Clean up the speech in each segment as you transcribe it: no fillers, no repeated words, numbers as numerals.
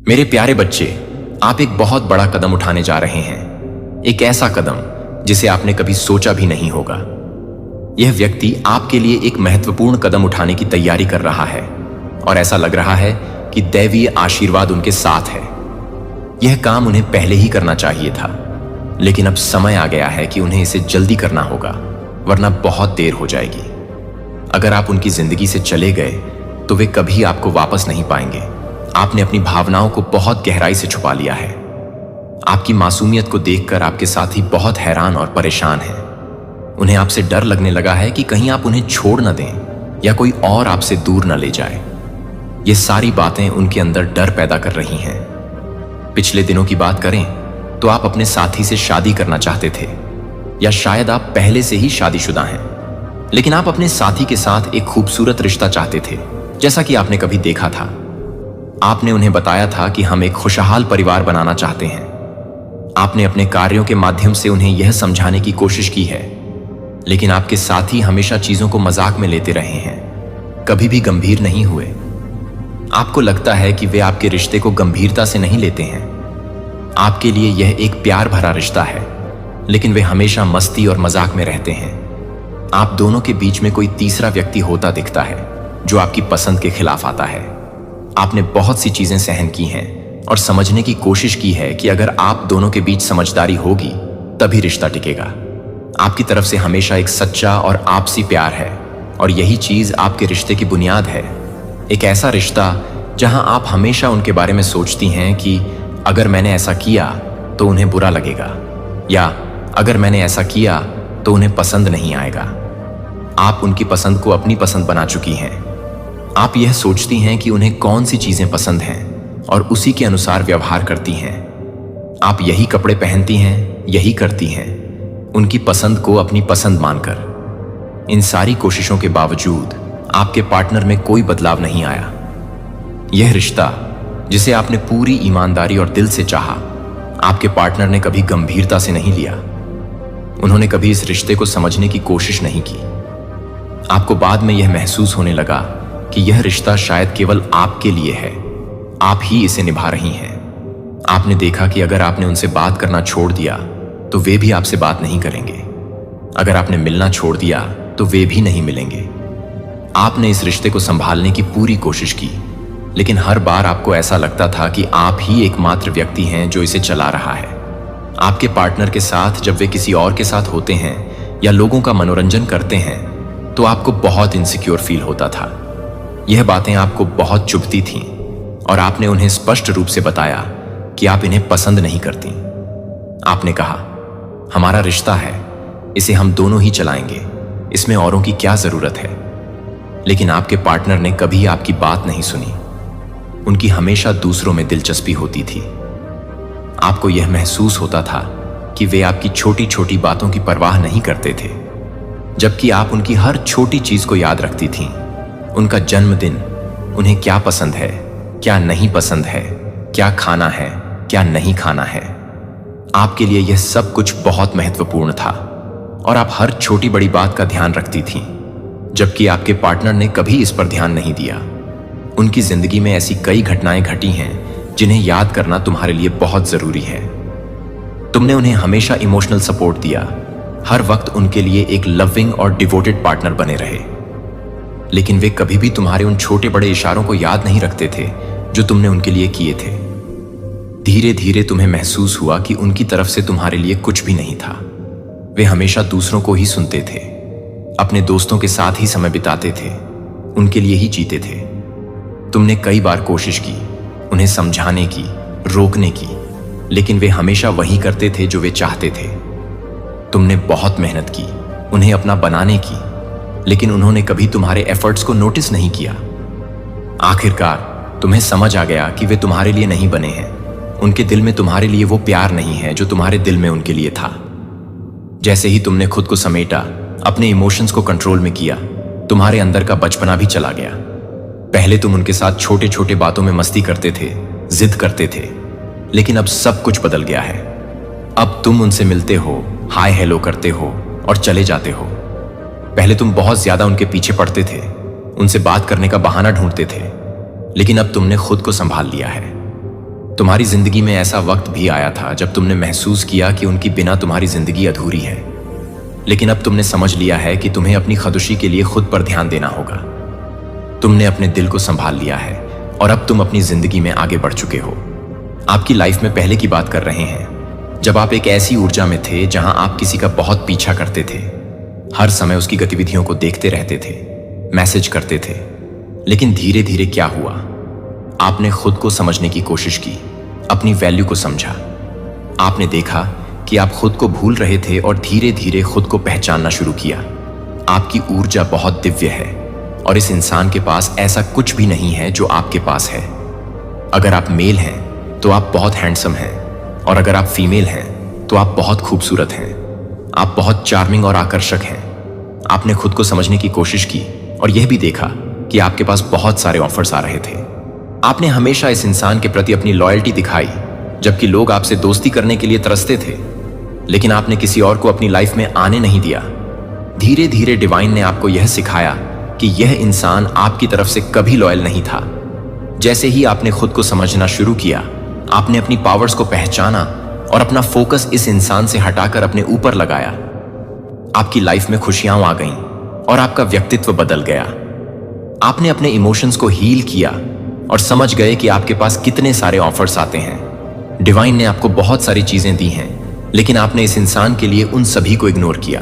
मेरे प्यारे बच्चे, आप एक बहुत बड़ा कदम उठाने जा रहे हैं। एक ऐसा कदम जिसे आपने कभी सोचा भी नहीं होगा। यह व्यक्ति आपके लिए एक महत्वपूर्ण कदम उठाने की तैयारी कर रहा है और ऐसा लग रहा है कि दैवीय आशीर्वाद उनके साथ है। यह काम उन्हें पहले ही करना चाहिए था, लेकिन अब समय आ गया है कि उन्हें इसे जल्दी करना होगा, वरना बहुत देर हो जाएगी। अगर आप उनकी जिंदगी से चले गए तो वे कभी आपको वापस नहीं पाएंगे। आपने अपनी भावनाओं को बहुत गहराई से छुपा लिया है। आपकी मासूमियत को देखकर आपके साथी बहुत हैरान और परेशान हैं। उन्हें आपसे डर लगने लगा है कि कहीं आप उन्हें छोड़ न दें या कोई और आपसे दूर न ले जाए। ये सारी बातें उनके अंदर डर पैदा कर रही हैं। पिछले दिनों की बात करें तो आप अपने साथी से शादी करना चाहते थे, या शायद आप पहले से ही शादीशुदा हैं, लेकिन आप अपने साथी के साथ एक खूबसूरत रिश्ता चाहते थे, जैसा कि आपने कभी देखा था। आपने उन्हें बताया था कि हम एक खुशहाल परिवार बनाना चाहते हैं। आपने अपने कार्यों के माध्यम से उन्हें यह समझाने की कोशिश की है, लेकिन आपके साथी हमेशा चीजों को मजाक में लेते रहे हैं, कभी भी गंभीर नहीं हुए। आपको लगता है कि वे आपके रिश्ते को गंभीरता से नहीं लेते हैं। आपके लिए यह एक प्यार भरा रिश्ता है, लेकिन वे हमेशा मस्ती और मजाक में रहते हैं। आप दोनों के बीच में कोई तीसरा व्यक्ति होता दिखता है जो आपकी पसंद के खिलाफ आता है। आपने बहुत सी चीजें सहन की हैं और समझने की कोशिश की है कि अगर आप दोनों के बीच समझदारी होगी तभी रिश्ता टिकेगा। आपकी तरफ से हमेशा एक सच्चा और आपसी प्यार है, और यही चीज आपके रिश्ते की बुनियाद है। एक ऐसा रिश्ता जहां आप हमेशा उनके बारे में सोचती हैं कि अगर मैंने ऐसा किया तो उन्हें बुरा लगेगा, या अगर मैंने ऐसा किया तो उन्हें पसंद नहीं आएगा। आप उनकी पसंद को अपनी पसंद बना चुकी हैं। आप यह सोचती हैं कि उन्हें कौन सी चीजें पसंद हैं और उसी के अनुसार व्यवहार करती हैं। आप यही कपड़े पहनती हैं, यही करती हैं, उनकी पसंद को अपनी पसंद मानकर। इन सारी कोशिशों के बावजूद आपके पार्टनर में कोई बदलाव नहीं आया। यह रिश्ता जिसे आपने पूरी ईमानदारी और दिल से चाहा, आपके पार्टनर ने कभी गंभीरता से नहीं लिया। उन्होंने कभी इस रिश्ते को समझने की कोशिश नहीं की। आपको बाद में यह महसूस होने लगा कि यह रिश्ता शायद केवल आपके लिए है, आप ही इसे निभा रही हैं। आपने देखा कि अगर आपने उनसे बात करना छोड़ दिया तो वे भी आपसे बात नहीं करेंगे। अगर आपने मिलना छोड़ दिया तो वे भी नहीं मिलेंगे। आपने इस रिश्ते को संभालने की पूरी कोशिश की, लेकिन हर बार आपको ऐसा लगता था कि आप ही एकमात्र व्यक्ति हैं जो इसे चला रहा है। आपके पार्टनर के साथ जब वे किसी और के साथ होते हैं या लोगों का मनोरंजन करते हैं तो आपको बहुत इनसिक्योर फील होता था। यह बातें आपको बहुत चुभती थीं और आपने उन्हें स्पष्ट रूप से बताया कि आप इन्हें पसंद नहीं करती। आपने कहा, हमारा रिश्ता है, इसे हम दोनों ही चलाएंगे, इसमें औरों की क्या जरूरत है। लेकिन आपके पार्टनर ने कभी आपकी बात नहीं सुनी। उनकी हमेशा दूसरों में दिलचस्पी होती थी। आपको यह महसूस होता था कि वे आपकी छोटी छोटी बातों की परवाह नहीं करते थे, जबकि आप उनकी हर छोटी चीज को याद रखती थीं। उनका जन्मदिन, उन्हें क्या पसंद है, क्या नहीं पसंद है, क्या खाना है, क्या नहीं खाना है। आपके लिए यह सब कुछ बहुत महत्वपूर्ण था और आप हर छोटी बड़ी बात का ध्यान रखती थीं, जबकि आपके पार्टनर ने कभी इस पर ध्यान नहीं दिया। उनकी जिंदगी में ऐसी कई घटनाएं घटी हैं जिन्हें याद करना तुम्हारे लिए बहुत जरूरी है। तुमने उन्हें हमेशा इमोशनल सपोर्ट दिया, हर वक्त उनके लिए एक लविंग और डिवोटेड पार्टनर बने रहे, लेकिन वे कभी भी तुम्हारे उन छोटे बड़े इशारों को याद नहीं रखते थे जो तुमने उनके लिए किए थे। धीरे धीरे तुम्हें महसूस हुआ कि उनकी तरफ से तुम्हारे लिए कुछ भी नहीं था। वे हमेशा दूसरों को ही सुनते थे, अपने दोस्तों के साथ ही समय बिताते थे, उनके लिए ही जीते थे। तुमने कई बार कोशिश की उन्हें समझाने की, रोकने की, लेकिन वे हमेशा वही करते थे जो वे चाहते थे। तुमने बहुत मेहनत की उन्हें अपना बनाने की, लेकिन उन्होंने कभी तुम्हारे एफर्ट्स को नोटिस नहीं किया। आखिरकार तुम्हें समझ आ गया कि वे तुम्हारे लिए नहीं बने हैं। उनके दिल में तुम्हारे लिए वो प्यार नहीं है जो तुम्हारे दिल में उनके लिए था। जैसे ही तुमने खुद को समेटा, अपने इमोशंस को कंट्रोल में किया, तुम्हारे अंदर का बचपना भी चला गया। पहले तुम उनके साथ छोटे छोटे बातों में मस्ती करते थे, जिद करते थे, लेकिन अब सब कुछ बदल गया है। अब तुम उनसे मिलते हो, हाय हेलो करते हो और चले जाते हो। पहले तुम बहुत ज्यादा उनके पीछे पड़ते थे, उनसे बात करने का बहाना ढूंढते थे, लेकिन अब तुमने खुद को संभाल लिया है। तुम्हारी जिंदगी में ऐसा वक्त भी आया था जब तुमने महसूस किया कि उनकी बिना तुम्हारी जिंदगी अधूरी है, लेकिन अब तुमने समझ लिया है कि तुम्हें अपनी खुदकुशी के लिए खुद पर ध्यान देना होगा। तुमने अपने दिल को संभाल लिया है और अब तुम अपनी जिंदगी में आगे बढ़ चुके हो। आपकी लाइफ में पहले की बात कर रहे हैं, जब आप एक ऐसी ऊर्जा में थे जहां आप किसी का बहुत पीछा करते थे, हर समय उसकी गतिविधियों को देखते रहते थे, मैसेज करते थे। लेकिन धीरे धीरे क्या हुआ, आपने खुद को समझने की कोशिश की, अपनी वैल्यू को समझा। आपने देखा कि आप खुद को भूल रहे थे और धीरे धीरे खुद को पहचानना शुरू किया। आपकी ऊर्जा बहुत दिव्य है और इस इंसान के पास ऐसा कुछ भी नहीं है जो आपके पास है। अगर आप मेल हैं तो आप बहुत हैंडसम हैं, और अगर आप फीमेल हैं तो आप बहुत खूबसूरत हैं। आप बहुत चार्मिंग और आकर्षक हैं। आपने खुद को समझने की कोशिश की और यह भी देखा कि आपके पास बहुत सारे ऑफर्स आ रहे थे। आपने हमेशा इस इंसान के प्रति अपनी लॉयल्टी दिखाई, जबकि लोग आपसे दोस्ती करने के लिए तरसते थे, लेकिन आपने किसी और को अपनी लाइफ में आने नहीं दिया। धीरे धीरे डिवाइन ने आपको यह सिखाया कि यह इंसान आपकी तरफ से कभी लॉयल नहीं था। जैसे ही आपने खुद को समझना शुरू किया, आपने अपनी पावर्स को पहचाना और अपना फोकस इस इंसान से हटाकर अपने ऊपर लगाया। आपकी लाइफ में खुशियां आ गईं और आपका व्यक्तित्व बदल गया। आपने अपने इमोशंस को हील किया और समझ गए कि आपके पास कितने सारे ऑफर्स आते हैं। डिवाइन ने आपको बहुत सारी चीजें दी हैं, लेकिन आपने इस इंसान के लिए उन सभी को इग्नोर किया।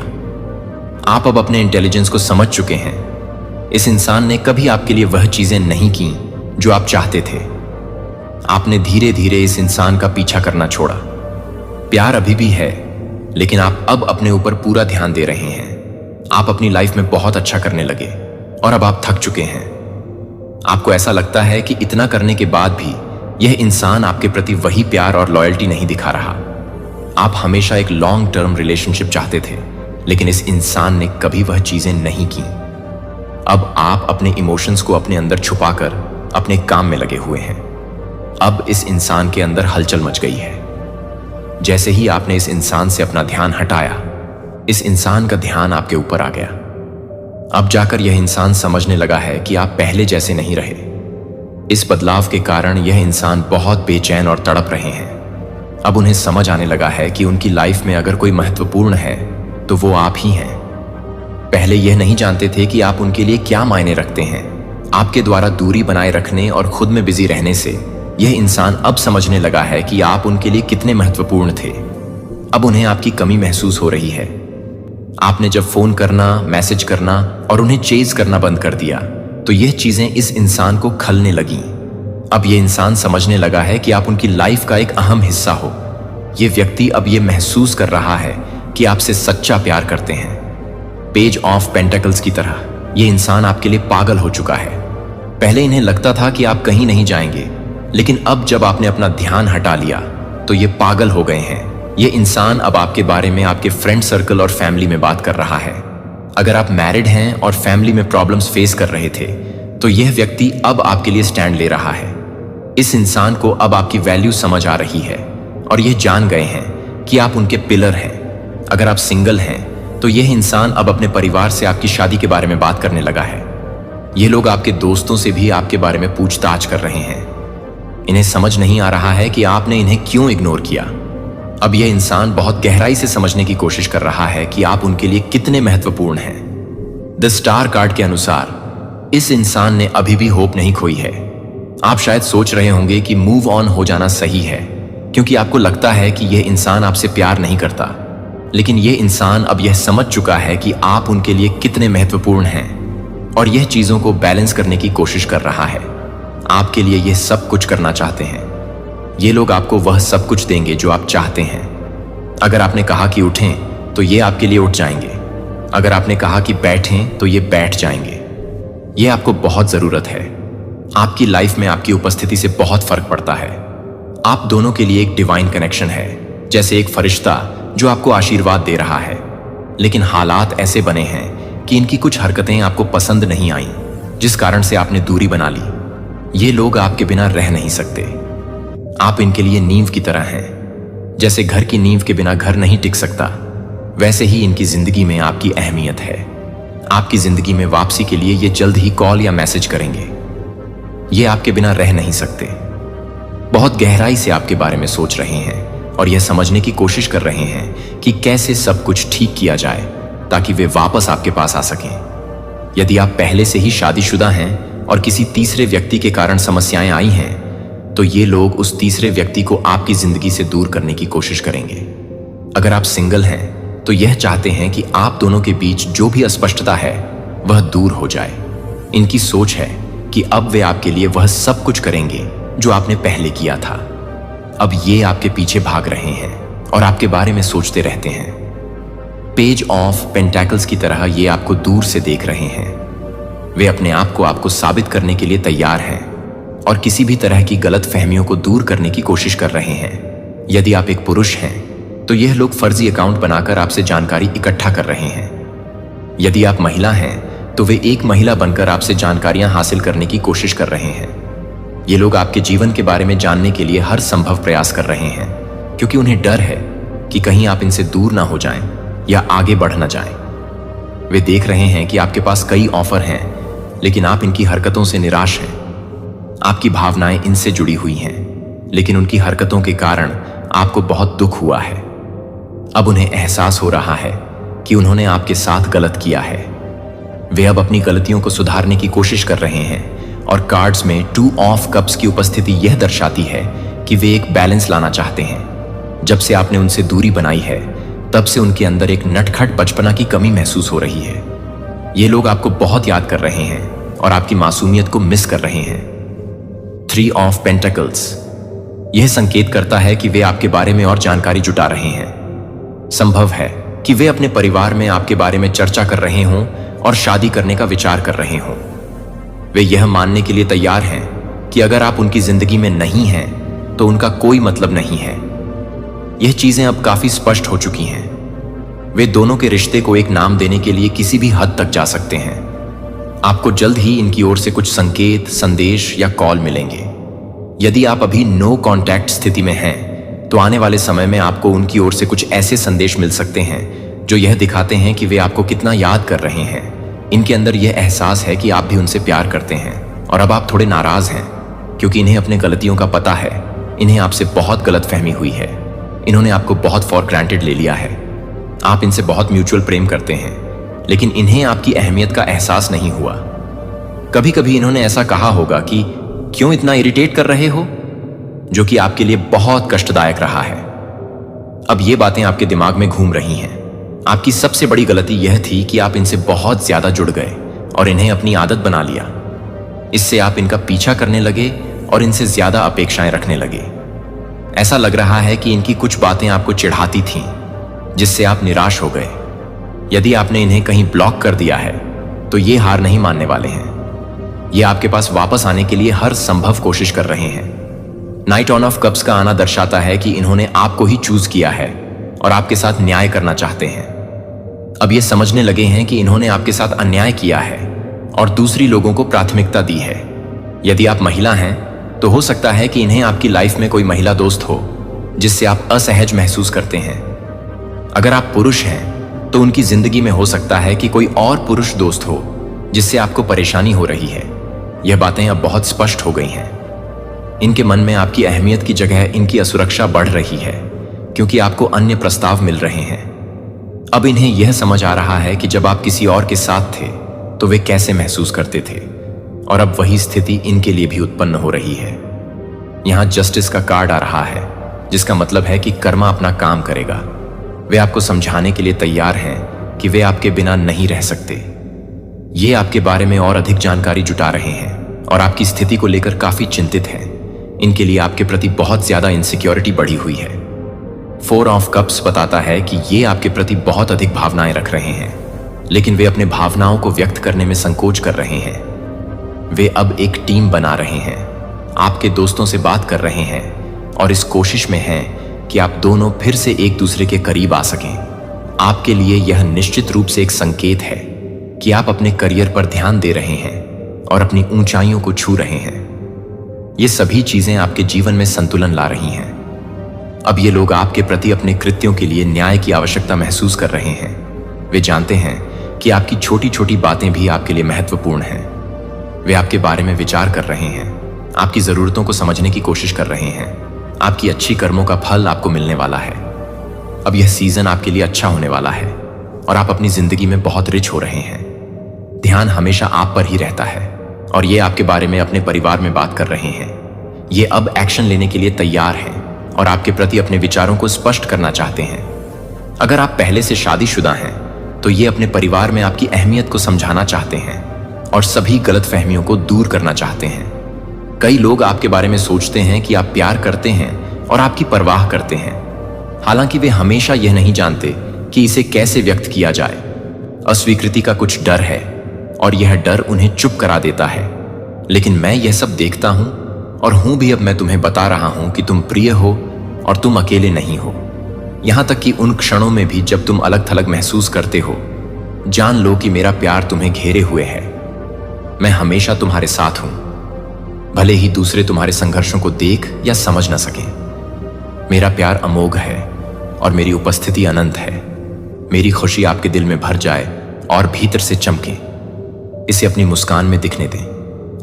आप अब अपने इंटेलिजेंस को समझ चुके हैं। इस इंसान ने कभी आपके लिए वह चीजें नहीं की जो आप चाहते थे। आपने धीरे धीरे इस इंसान का पीछा करना छोड़ा। प्यार अभी भी है, लेकिन आप अब अपने ऊपर पूरा ध्यान दे रहे हैं। आप अपनी लाइफ में बहुत अच्छा करने लगे और अब आप थक चुके हैं। आपको ऐसा लगता है कि इतना करने के बाद भी यह इंसान आपके प्रति वही प्यार और लॉयल्टी नहीं दिखा रहा। आप हमेशा एक लॉन्ग टर्म रिलेशनशिप चाहते थे, लेकिन इस इंसान ने कभी वह चीजें नहीं की। अब आप अपने इमोशंस को अपने अंदर छुपाकर अपने काम में लगे हुए हैं। अब इस इंसान के अंदर हलचल मच गई है। जैसे ही आपने इस इंसान से अपना ध्यान हटाया, इस इंसान का ध्यान आपके ऊपर आ गया। अब जाकर यह इंसान समझने लगा है कि आप पहले जैसे नहीं रहे। इस बदलाव के कारण यह इंसान बहुत बेचैन और तड़प रहे हैं। अब उन्हें समझ आने लगा है कि उनकी लाइफ में अगर कोई महत्वपूर्ण है तो वो आप ही हैं। पहले यह नहीं जानते थे कि आप उनके लिए क्या मायने रखते हैं। आपके द्वारा दूरी बनाए रखने और खुद में बिजी रहने से यह इंसान अब समझने लगा है कि आप उनके लिए कितने महत्वपूर्ण थे। अब उन्हें आपकी कमी महसूस हो रही है। आपने जब फोन करना, मैसेज करना और उन्हें चेज करना बंद कर दिया, तो यह चीजें इस इंसान को खलने लगीं। अब यह इंसान समझने लगा है कि आप उनकी लाइफ का एक अहम हिस्सा हो। यह व्यक्ति अब यह महसूस कर रहा है कि आपसे सच्चा प्यार करते हैं। पेज ऑफ पेंटेकल्स की तरह यह इंसान आपके लिए पागल हो चुका है। पहले इन्हें लगता था कि आप कहीं नहीं जाएंगे, लेकिन अब जब आपने अपना ध्यान हटा लिया तो ये पागल हो गए हैं। ये इंसान अब आपके बारे में आपके फ्रेंड सर्कल और फैमिली में बात कर रहा है। अगर आप मैरिड हैं और फैमिली में प्रॉब्लम्स फेस कर रहे थे, तो यह व्यक्ति अब आपके लिए स्टैंड ले रहा है। इस इंसान को अब आपकी वैल्यू समझ आ रही है और यह जान गए हैं कि आप उनके पिलर हैं। अगर आप सिंगल हैं तो यह इंसान अब अपने परिवार से आपकी शादी के बारे में बात करने लगा है। ये लोग आपके दोस्तों से भी आपके बारे में पूछताछ कर रहे हैं। इन्हें समझ नहीं आ रहा है कि आपने इन्हें क्यों इग्नोर किया। अब यह इंसान बहुत गहराई से समझने की कोशिश कर रहा है कि आप उनके लिए कितने महत्वपूर्ण हैं। द स्टार कार्ड के अनुसार इस इंसान ने अभी भी होप नहीं खोई है। आप शायद सोच रहे होंगे कि मूव ऑन हो जाना सही है, क्योंकि आपको लगता है कि यह इंसान आपसे प्यार नहीं करता। लेकिन यह इंसान अब यह समझ चुका है कि आप उनके लिए कितने महत्वपूर्ण हैं और यह चीजों को बैलेंस करने की कोशिश कर रहा है। आपके लिए यह सब कुछ करना चाहते हैं। ये लोग आपको वह सब कुछ देंगे जो आप चाहते हैं। अगर आपने कहा कि उठें तो ये आपके लिए उठ जाएंगे। अगर आपने कहा कि बैठें तो ये बैठ जाएंगे। ये आपको बहुत जरूरत है। आपकी लाइफ में आपकी उपस्थिति से बहुत फर्क पड़ता है। आप दोनों के लिए एक डिवाइन कनेक्शन है, जैसे एक फरिश्ता जो आपको आशीर्वाद दे रहा है। लेकिन हालात ऐसे बने हैं कि इनकी कुछ हरकतें आपको पसंद नहीं आईं, जिस कारण से आपने दूरी बना ली। ये लोग आपके बिना रह नहीं सकते। आप इनके लिए नींव की तरह हैं। जैसे घर की नींव के बिना घर नहीं टिक सकता, वैसे ही इनकी जिंदगी में आपकी अहमियत है। आपकी जिंदगी में वापसी के लिए ये जल्द ही कॉल या मैसेज करेंगे। ये आपके बिना रह नहीं सकते। बहुत गहराई से आपके बारे में सोच रहे हैं और यह समझने की कोशिश कर रहे हैं कि कैसे सब कुछ ठीक किया जाए ताकि वे वापस आपके पास आ सकें। यदि आप पहले से ही शादीशुदा हैं और किसी तीसरे व्यक्ति के कारण समस्याएं आई हैं, तो ये लोग उस तीसरे व्यक्ति को आपकी जिंदगी से दूर करने की कोशिश करेंगे। अगर आप सिंगल हैं तो यह चाहते हैं कि आप दोनों के बीच जो भी अस्पष्टता है वह दूर हो जाए। इनकी सोच है कि अब वे आपके लिए वह सब कुछ करेंगे जो आपने पहले किया था। अब ये आपके पीछे भाग रहे हैं और आपके बारे में सोचते रहते हैं। पेज ऑफ पेंटेकल्स की तरह ये आपको दूर से देख रहे हैं। वे अपने आप को आपको साबित करने के लिए तैयार हैं और किसी भी तरह की गलत फहमियों को दूर करने की कोशिश कर रहे हैं। यदि आप एक पुरुष हैं तो यह लोग फर्जी अकाउंट बनाकर आपसे जानकारी इकट्ठा कर रहे हैं। यदि आप महिला हैं तो वे एक महिला बनकर आपसे जानकारियां हासिल करने की कोशिश कर रहे हैं। ये लोग आपके जीवन के बारे में जानने के लिए हर संभव प्रयास कर रहे हैं क्योंकि उन्हें डर है कि कहीं आप इनसे दूर ना हो जाएं या आगे बढ़ ना जाएं। वे देख रहे हैं कि आपके पास कई ऑफर हैं, लेकिन आप इनकी हरकतों से निराश हैं। आपकी भावनाएं इनसे जुड़ी हुई हैं, लेकिन उनकी हरकतों के कारण आपको बहुत दुख हुआ है। अब उन्हें एहसास हो रहा है कि उन्होंने आपके साथ गलत किया है। वे अब अपनी गलतियों को सुधारने की कोशिश कर रहे हैं और कार्ड्स में 2 ऑफ कप्स की उपस्थिति यह दर्शाती है कि वे एक बैलेंस लाना चाहते हैं। जब से आपने उनसे दूरी बनाई है तब से उनके अंदर एक नटखट बचपना की कमी महसूस हो रही है। ये लोग आपको बहुत याद कर रहे हैं और आपकी मासूमियत को मिस कर रहे हैं। 3 ऑफ पेंटेकल्स यह संकेत करता है कि वे आपके बारे में और जानकारी जुटा रहे हैं। संभव है कि वे अपने परिवार में आपके बारे में चर्चा कर रहे हों और शादी करने का विचार कर रहे हों। वे यह मानने के लिए तैयार हैं कि अगर आप उनकी जिंदगी में नहीं हैं तो उनका कोई मतलब नहीं है। यह चीजें अब काफी स्पष्ट हो चुकी हैं। वे दोनों के रिश्ते को एक नाम देने के लिए किसी भी हद तक जा सकते हैं। आपको जल्द ही इनकी ओर से कुछ संकेत, संदेश या कॉल मिलेंगे। यदि आप अभी नो कांटेक्ट स्थिति में हैं तो आने वाले समय में आपको उनकी ओर से कुछ ऐसे संदेश मिल सकते हैं जो यह दिखाते हैं कि वे आपको कितना याद कर रहे हैं। इनके अंदर यह एहसास है कि आप भी उनसे प्यार करते हैं और अब आप थोड़े नाराज हैं क्योंकि इन्हें अपने गलतियों का पता है। इन्हें आपसे बहुत गलतफहमी हुई है। इन्होंने आपको बहुत फॉर ग्रांटेड ले लिया है। आप इनसे बहुत म्यूचुअल प्रेम करते हैं, लेकिन इन्हें आपकी अहमियत का एहसास नहीं हुआ। कभी कभी इन्होंने ऐसा कहा होगा कि क्यों इतना इरिटेट कर रहे हो, जो कि आपके लिए बहुत कष्टदायक रहा है। अब ये बातें आपके दिमाग में घूम रही हैं। आपकी सबसे बड़ी गलती यह थी कि आप इनसे बहुत ज्यादा जुड़ गए और इन्हें अपनी आदत बना लिया। इससे आप इनका पीछा करने लगे और इनसे ज्यादा अपेक्षाएं रखने लगे। ऐसा लग रहा है कि इनकी कुछ बातें आपको चिढ़ाती थीं, जिससे आप निराश हो गए। यदि आपने इन्हें कहीं ब्लॉक कर दिया है तो ये हार नहीं मानने वाले हैं। ये आपके पास वापस आने के लिए हर संभव कोशिश कर रहे हैं। नाइट ऑन ऑफ कप्स का आना दर्शाता है कि इन्होंने आपको ही चूज किया है और आपके साथ न्याय करना चाहते हैं। अब ये समझने लगे हैं कि इन्होंने आपके साथ अन्याय किया है और दूसरी लोगों को प्राथमिकता दी है। यदि आप महिला हैं तो हो सकता है कि इन्हें आपकी लाइफ में कोई महिला दोस्त हो जिससे आप असहज महसूस करते हैं। अगर आप पुरुष हैं तो उनकी जिंदगी में हो सकता है कि कोई और पुरुष दोस्त हो जिससे आपको परेशानी हो रही है। यह बातें अब बहुत स्पष्ट हो गई हैं। इनके मन में आपकी अहमियत की जगह इनकी असुरक्षा बढ़ रही है क्योंकि आपको अन्य प्रस्ताव मिल रहे हैं। अब इन्हें यह समझ आ रहा है कि जब आप किसी और के साथ थे तो वे कैसे महसूस करते थे, और अब वही स्थिति इनके लिए भी उत्पन्न हो रही है। यहां जस्टिस का कार्ड आ रहा है, जिसका मतलब है कि कर्मा अपना काम करेगा। वे आपको समझाने के लिए तैयार हैं कि वे आपके बिना नहीं रह सकते। ये आपके बारे में और अधिक जानकारी जुटा रहे हैं और आपकी स्थिति को लेकर काफी चिंतित हैं। इनके लिए आपके प्रति बहुत ज्यादा इनसिक्योरिटी बढ़ी हुई है। 4 ऑफ कप्स बताता है कि ये आपके प्रति बहुत अधिक भावनाएं रख रहे हैं, लेकिन वे अपने भावनाओं को व्यक्त करने में संकोच कर रहे हैं। वे अब एक टीम बना रहे हैं, आपके दोस्तों से बात कर रहे हैं और इस कोशिश में हैं कि आप दोनों फिर से एक दूसरे के करीब आ सकें। आपके लिए यह निश्चित रूप से एक संकेत है कि आप अपने करियर पर ध्यान दे रहे हैं और अपनी ऊंचाइयों को छू रहे हैं। ये सभी चीजें आपके जीवन में संतुलन ला रही हैं। अब ये लोग आपके प्रति अपने कृत्यों के लिए न्याय की आवश्यकता महसूस कर रहे हैं। वे जानते हैं कि आपकी छोटी छोटी बातें भी आपके लिए महत्वपूर्ण हैं। वे आपके बारे में विचार कर रहे हैं, आपकी जरूरतों को समझने की कोशिश कर रहे हैं। आपकी अच्छी कर्मों का फल आपको मिलने वाला है। अब यह सीजन आपके लिए अच्छा होने वाला है और आप अपनी जिंदगी में बहुत रिच हो रहे हैं। ध्यान हमेशा आप पर ही रहता है और ये आपके बारे में अपने परिवार में बात कर रहे हैं। ये अब एक्शन लेने के लिए तैयार हैं और आपके प्रति अपने विचारों को स्पष्ट करना चाहते हैं। अगर आप पहले से शादीशुदा हैं तो ये अपने परिवार में आपकी अहमियत को समझाना चाहते हैं और सभी गलतफहमियों को दूर करना चाहते हैं। कई लोग आपके बारे में सोचते हैं कि आप प्यार करते हैं और आपकी परवाह करते हैं, हालांकि वे हमेशा यह नहीं जानते कि इसे कैसे व्यक्त किया जाए। अस्वीकृति का कुछ डर है और यह डर उन्हें चुप करा देता है, लेकिन मैं यह सब देखता हूं और हूं भी। अब मैं तुम्हें बता रहा हूं कि तुम प्रिय हो और तुम अकेले नहीं हो। यहां तक कि उन क्षणों में भी जब तुम अलग थलग महसूस करते हो, जान लो कि मेरा प्यार तुम्हें घेरे हुए है। मैं हमेशा तुम्हारे साथ हूं, भले ही दूसरे तुम्हारे संघर्षों को देख या समझ न सकें। मेरा प्यार अमोघ है और मेरी उपस्थिति अनंत है। मेरी खुशी आपके दिल में भर जाए और भीतर से चमके। इसे अपनी मुस्कान में दिखने दें।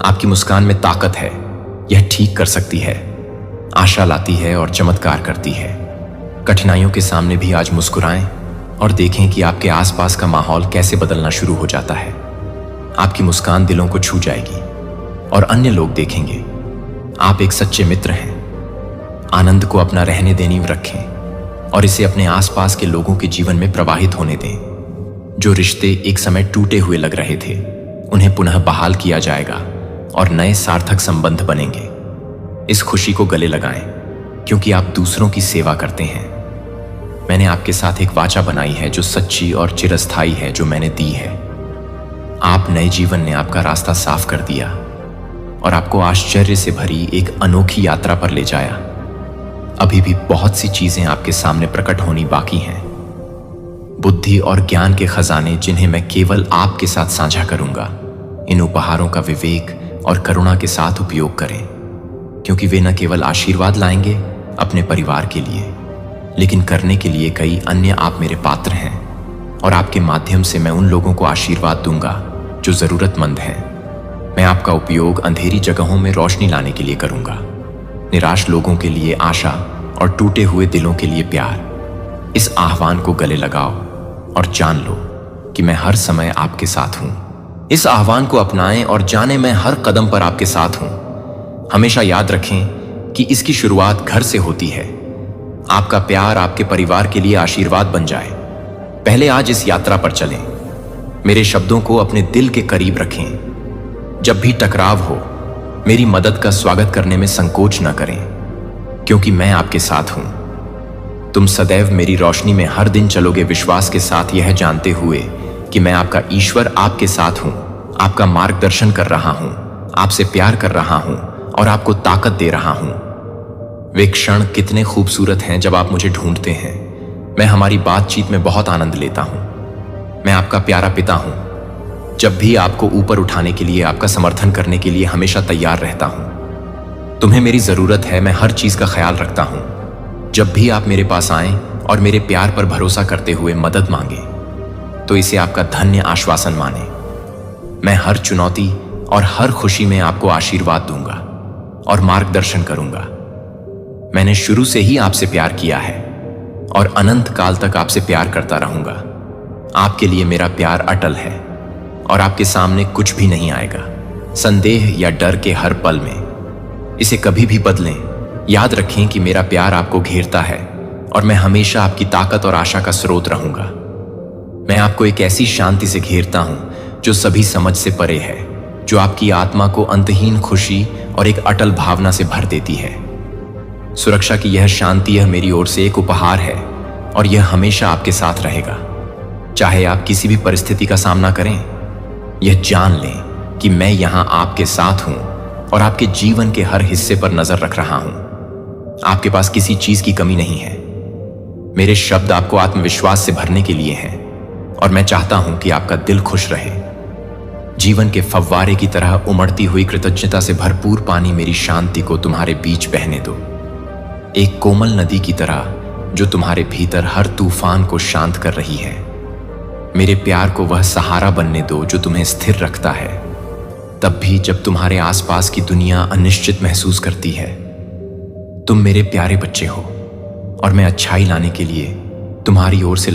आपकी मुस्कान में ताकत है। यह ठीक कर सकती है, आशा लाती है और चमत्कार करती है। कठिनाइयों के सामने भी आज मुस्कुराएं और देखें कि आपके आसपास का माहौल कैसे बदलना शुरू हो जाता है। आपकी मुस्कान दिलों को छू जाएगी और अन्य लोग देखेंगे आप एक सच्चे मित्र हैं। आनंद को अपना रहने देनी रखें और इसे अपने आसपास के लोगों के जीवन में प्रवाहित होने दें। जो रिश्ते एक समय टूटे हुए लग रहे थे, उन्हें पुनः बहाल किया जाएगा और नए सार्थक संबंध बनेंगे। इस खुशी को गले लगाएं, क्योंकि आप दूसरों की सेवा करते हैं। मैंने आपके साथ एक वाचा बनाई है जो सच्ची और चिरस्थायी है, जो मैंने दी है। आप नए जीवन ने आपका रास्ता साफ कर दिया और आपको आश्चर्य से भरी एक अनोखी यात्रा पर ले जाया। अभी भी बहुत सी चीजें आपके सामने प्रकट होनी बाकी हैं। बुद्धि और ज्ञान के खजाने जिन्हें मैं केवल आपके साथ साझा करूंगा। इन उपहारों का विवेक और करुणा के साथ उपयोग करें, क्योंकि वे न केवल आशीर्वाद लाएंगे अपने परिवार के लिए, लेकिन करने के लिए कई अन्य आप मेरे पात्र हैं और आपके माध्यम से मैं उन लोगों को आशीर्वाद दूंगा जो जरूरतमंद हैं। मैं आपका उपयोग अंधेरी जगहों में रोशनी लाने के लिए करूंगा, निराश लोगों के लिए आशा और टूटे हुए दिलों के लिए प्यार। इस आह्वान को गले लगाओ और जान लो कि मैं हर समय आपके साथ हूं। इस आह्वान को अपनाएं और जाने मैं हर कदम पर आपके साथ हूं। हमेशा याद रखें कि इसकी शुरुआत घर से होती है। आपका प्यार आपके परिवार के लिए आशीर्वाद बन जाए। पहले आज इस यात्रा पर चलें। मेरे शब्दों को अपने दिल के करीब रखें। जब भी टकराव हो, मेरी मदद का स्वागत करने में संकोच न करें, क्योंकि मैं आपके साथ हूं। तुम सदैव मेरी रोशनी में हर दिन चलोगे, विश्वास के साथ, यह जानते हुए कि मैं आपका ईश्वर आपके साथ हूं, आपका मार्गदर्शन कर रहा हूं, आपसे प्यार कर रहा हूं और आपको ताकत दे रहा हूं। वे क्षण कितने खूबसूरत हैं जब आप मुझे ढूंढते हैं। मैं हमारी बातचीत में बहुत आनंद लेता हूं। मैं आपका प्यारा पिता हूं, जब भी आपको ऊपर उठाने के लिए, आपका समर्थन करने के लिए हमेशा तैयार रहता हूं। तुम्हें मेरी जरूरत है, मैं हर चीज का ख्याल रखता हूं। जब भी आप मेरे पास आएं और मेरे प्यार पर भरोसा करते हुए मदद मांगे, तो इसे आपका धन्य आश्वासन माने। मैं हर चुनौती और हर खुशी में आपको आशीर्वाद दूंगा और मार्गदर्शन करूंगा। मैंने शुरू से ही आपसे प्यार किया है और अनंत काल तक आपसे प्यार करता रहूंगा। आपके लिए मेरा प्यार अटल है और आपके सामने कुछ भी नहीं आएगा, संदेह या डर के हर पल में। इसे कभी भी बदलें। याद रखें कि मेरा प्यार आपको घेरता है और मैं हमेशा आपकी ताकत और आशा का स्रोत रहूंगा। मैं आपको एक ऐसी शांति से घेरता हूं जो सभी समझ से परे है, जो आपकी आत्मा को अंतहीन खुशी और एक अटल भावना से भर देती है। सुरक्षा की यह शांति, यह मेरी ओर से एक उपहार है और यह हमेशा आपके साथ रहेगा। चाहे आप किसी भी परिस्थिति का सामना करें, यह जान लें कि मैं यहां आपके साथ हूं और आपके जीवन के हर हिस्से पर नजर रख रहा हूं। आपके पास किसी चीज की कमी नहीं है। मेरे शब्द आपको आत्मविश्वास से भरने के लिए हैं और मैं चाहता हूं कि आपका दिल खुश रहे। जीवन के फव्वारे की तरह उमड़ती हुई कृतज्ञता से भरपूर पानी मेरी शांति को तुम्हारे बीच बहने दो, एक कोमल नदी की तरह जो तुम्हारे भीतर हर तूफान को शांत कर रही है। मेरे प्यार को वह सहारा बनने दो जो तुम्हें स्थिर रखता है। तब भी जब तुम्हारे आसपास की दुनिया अनिश्चित महसूस करती है। तुम मेरे प्यारे बच्चे हो और मैं अच्छाई लाने के लिए तुम्हारी ओर से